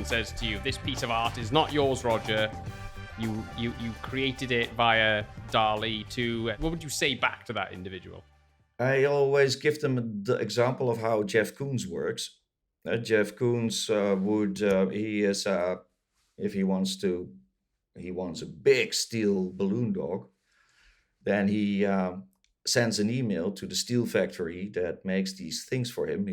someone says to you, "This piece of art is not yours, Rodger. You created it via Dall-e," what would you say back to that individual? I always give them the example of how Jeff Koons works. Jeff Koons he is, if he wants a big steel balloon dog, then he sends an email to the steel factory that makes these things for him.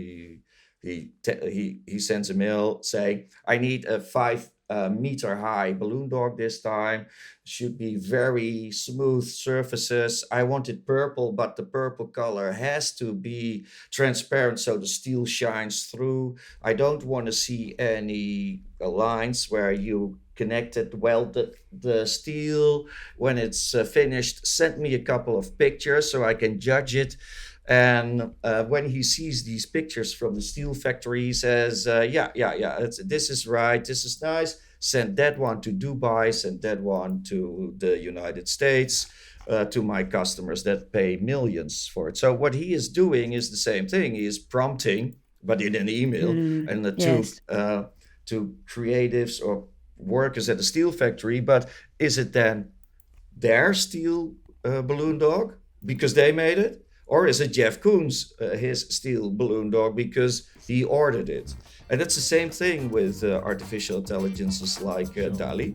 He sends a mail saying, "I need a 5 meter high balloon dog this time. Should be very smooth surfaces. I want it purple, but the purple color has to be transparent so the steel shines through. I don't want to see any lines where you connected welded the steel. When it's finished, send me a couple of pictures so I can judge it." And when he sees these pictures from the steel factory, he says, yeah, this is right, this is nice. Send that one to Dubai, send that one to the United States, to my customers that pay millions for it. So what he is doing is the same thing. He is prompting, but in an email, and Yes. to creatives or workers at the steel factory. But is it then their steel balloon dog because they made it? Or is it Jeff Koons, his steel balloon dog, because he ordered it? And it's the same thing with artificial intelligences like Dall-e.